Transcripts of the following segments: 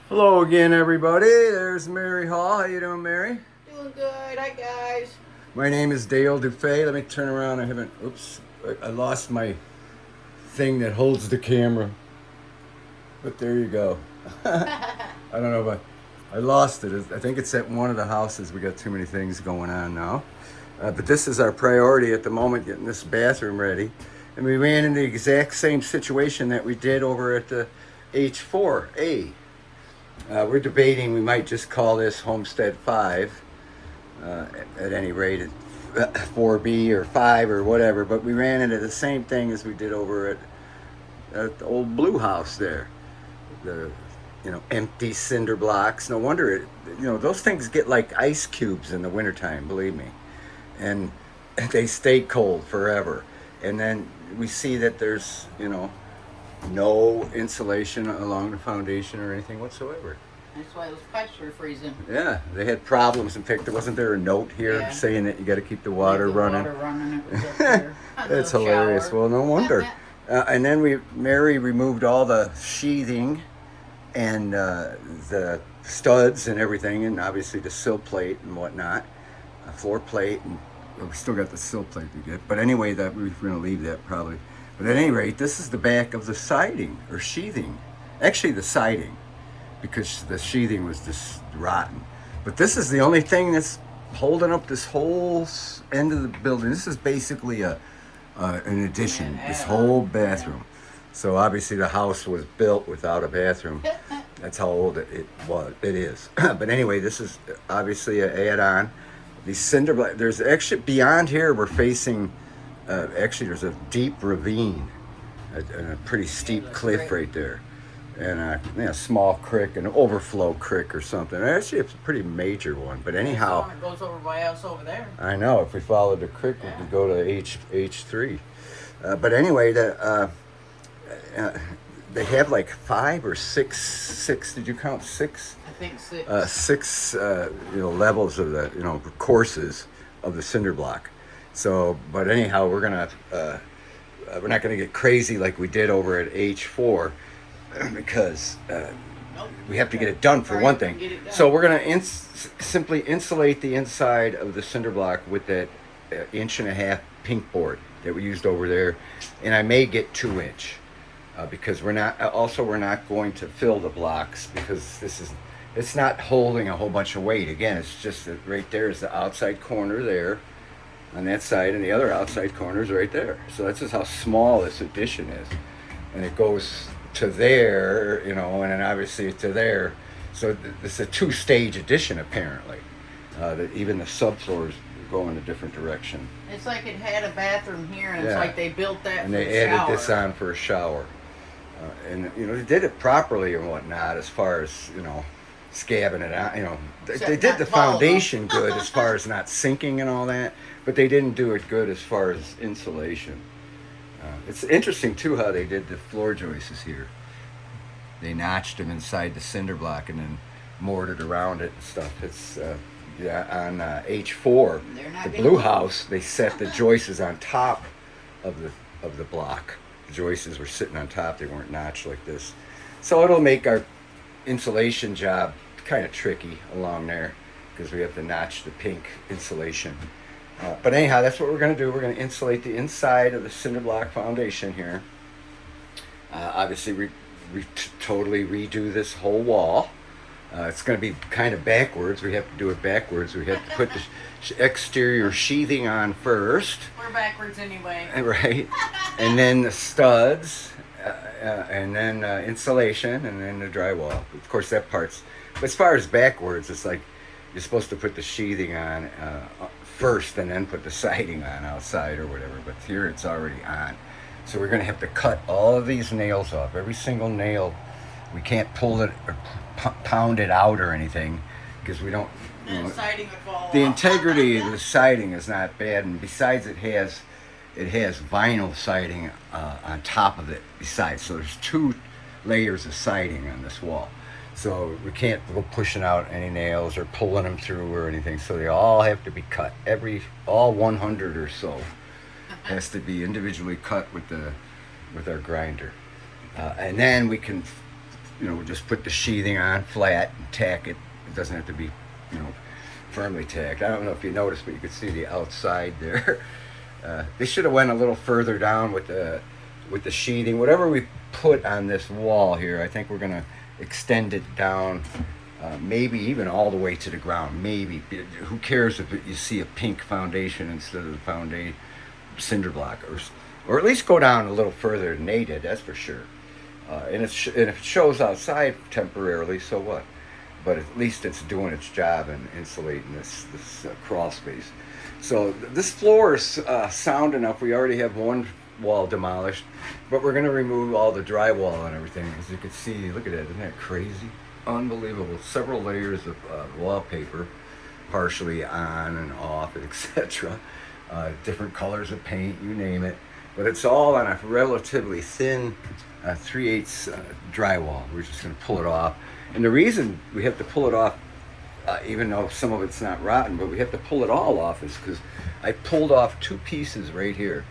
Hello again, everybody. There's Mary Hall. How you doing, Mary? Doing good. Hi, guys. My name is Dale DuFay. Let me turn around. I haven't. Oops. I lost my thing that holds the camera. But there you go. I don't know, but I lost it. I think it's at one of the houses. We got too many things going on now. But this is our priority at the moment, getting this bathroom ready. And we ran into the exact same situation that we did over at the H4A. We're debating we might just call this Homestead 5, at any rate, 4B or 5 or whatever. But we ran into the same thing as we did over at the old blue house there. The empty cinder blocks. No wonder those things get like ice cubes in the wintertime, believe me. And they stay cold forever. And then we see that there's, no insulation along the foundation or anything whatsoever. That's why those pipes were freezing. Yeah, they had problems. In fact, wasn't there a note here saying that you got to keep the water running? Water running. It was up there. It's hilarious. Shower. Well, no wonder. And then Mary removed all the sheathing and the studs and everything, and obviously the sill plate and whatnot, floor plate, and we still got the sill plate to get. But anyway, that we're going to leave that probably. But at any rate, this is the back of the siding or sheathing. Actually, the siding, because the sheathing was just rotten. But this is the only thing that's holding up this whole end of the building. This is basically an addition, this whole bathroom. So obviously the house was built without a bathroom. That's how old it is. But anyway, this is obviously an add-on. These cinder blocks, there's actually, beyond here, we're facing, actually there's a deep ravine and a pretty steep cliff right there. And a small creek, an overflow creek or something. Actually, it's a pretty major one. But anyhow, It goes over my house over there. I know, if we followed the creek, we could go to H3. But anyway, they have like 5 or 6. Did you count 6? I think 6. 6, levels of the, courses of the cinder block. So, but anyhow, we're not gonna get crazy like we did over at H4 because we have to get it done for one thing. So we're gonna simply insulate the inside of the cinder block with that 1.5-inch pink board that we used over there, and I may get 2-inch. Because we're not going to fill the blocks because it's not holding a whole bunch of weight. Again, it's just that right there is the outside corner there on that side, and the other outside corner is right there. So that's just how small this addition is. And it goes to there, and then obviously to there. So it's a 2-stage addition apparently. That even the subfloors go in a different direction. It's like it had a bathroom here, and it's like they built that and for they a shower. added this on for a shower. And they did it properly and whatnot as far as scabbing it out. They did the foundation good as far as not sinking and all that, but they didn't do it good as far as insulation. It's interesting too how they did the floor joists here. They notched them inside the cinder block and then mortared around it and stuff. It's on H4, the blue house, they set the joists on top of the block. The joists were sitting on top. They weren't notched like this. So it'll make our insulation job kind of tricky along there because we have to notch the pink insulation. But anyhow, that's what we're going to do. We're going to insulate the inside of the cinder block foundation here. Obviously, we totally redo this whole wall. It's going to be kind of backwards. We have to do it backwards. We have to put the exterior sheathing on first. We're backwards anyway. Right. And then the studs, and then insulation, and then the drywall. Of course, that part's... But as far as backwards, it's like you're supposed to put the sheathing on first and then put the siding on outside or whatever. But here it's already on. So we're going to have to cut all of these nails off. Every single nail. We can't pull it or pound it out or anything because we don't... The siding would fall the off. integrity of the siding is not bad, and besides it has vinyl siding on top of it besides. So there's 2 layers of siding on this wall. So we can't go pushing out any nails or pulling them through or anything. So they all have to be cut. All 100 or so has to be individually cut with our grinder. And then we can we just put the sheathing on flat and tack it. It doesn't have to be, firmly tacked. I don't know if you noticed, but you could see the outside there. They should have went a little further down with the sheathing. Whatever we put on this wall here, I think we're gonna extend it down, maybe even all the way to the ground. Maybe. Who cares if you see a pink foundation instead of the foundation cinder block, or at least go down a little further than they did. That's for sure. And if it shows outside temporarily, so what? But at least it's doing its job and insulating this crawl space. So this floor is sound enough. We already have one wall demolished, but we're going to remove all the drywall and everything. As you can see, look at that. Isn't that crazy? Unbelievable. Several layers of wallpaper, partially on and off, etc. Different colors of paint, you name it. But it's all on a relatively thin 3/8 drywall. We're just going to pull it off. And the reason we have to pull it off, even though some of it's not rotten, but we have to pull it all off, is because I pulled off 2 pieces right here.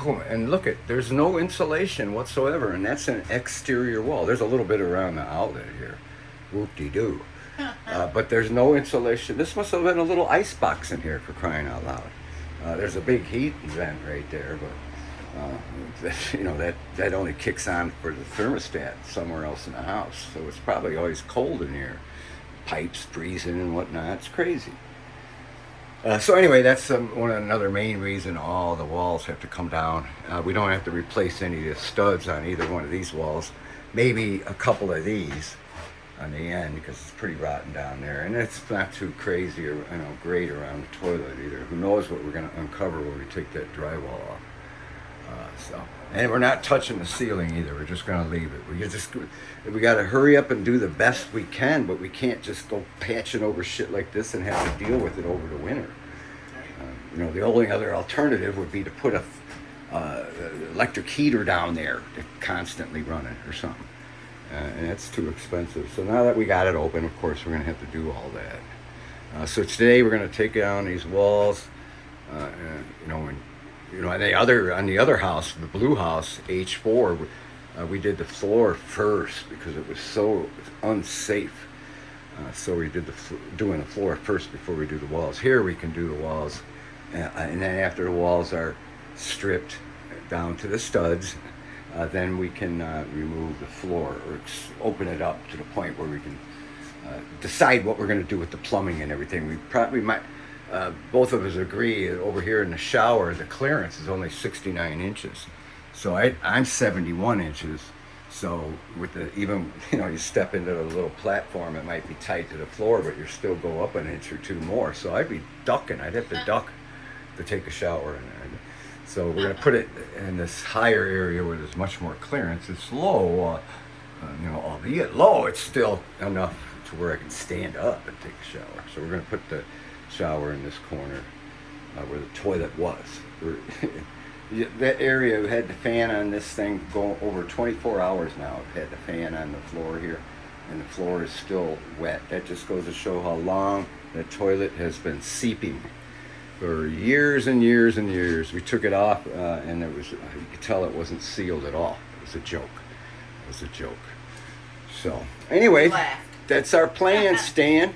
Boom, and look at, there's no insulation whatsoever, and that's an exterior wall. There's a little bit around the outlet here. Whoop-de-doo. But there's no insulation. This must have been a little ice box in here, for crying out loud. There's a big heat vent right there, but that only kicks on for the thermostat somewhere else in the house. So it's probably always cold in here. Pipes freezing and whatnot. It's crazy. So anyway, that's another main reason all the walls have to come down. We don't have to replace any of the studs on either one of these walls. Maybe a couple of these on the end, because it's pretty rotten down there, and it's not too crazy or great around the toilet either. Who knows what we're going to uncover when we take that drywall off. And we're not touching the ceiling either. We're just going to leave it. We got to hurry up and do the best we can, but we can't just go patching over shit like this and have to deal with it over the winter. The only other alternative would be to put a electric heater down there to constantly run it or something. And that's too expensive. So now that we got it open, of course, we're going to have to do all that. So today we're going to take down these walls, on the other house, the blue house, H4, we did the floor first because it was so unsafe. So we did doing the floor first before we do the walls. Here we can do the walls, and then after the walls are stripped down to the studs, then we can remove the floor or open it up to the point where we can decide what we're going to do with the plumbing and everything. We probably might. Both of us agree over here in the shower, the clearance is only 69 inches. So I'm 71 inches. So you step into the little platform, it might be tight to the floor, but you still go up an inch or two more. So I'd be ducking. I'd have to duck to take a shower in there. So we're going to put it in this higher area where there's much more clearance. It's low, albeit low, it's still enough to where I can stand up and take a shower. So we're going to put the shower in this corner where the toilet was. That area, we had the fan on this thing going over 24 hours now. We've had the fan on the floor here, and the floor is still wet. That just goes to show how long the toilet has been seeping for years and years and years. We took it off, and you could tell it wasn't sealed at all. It was a joke. So anyway, that's our plan, Stan.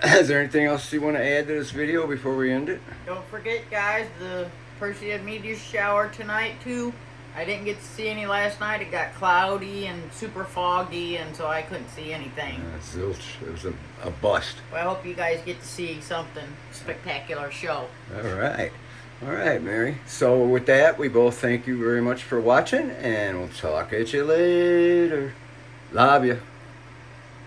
Is there anything else you want to add to this video before we end it? Don't forget, guys, the person had meteor shower tonight too. I didn't get to see any last night. It got cloudy and super foggy, and so I couldn't see anything. Zilch. It was a bust. Well, I hope you guys get to see something spectacular show. All right, Mary. So with that, we both thank you very much for watching, and we'll talk at you later. Love you.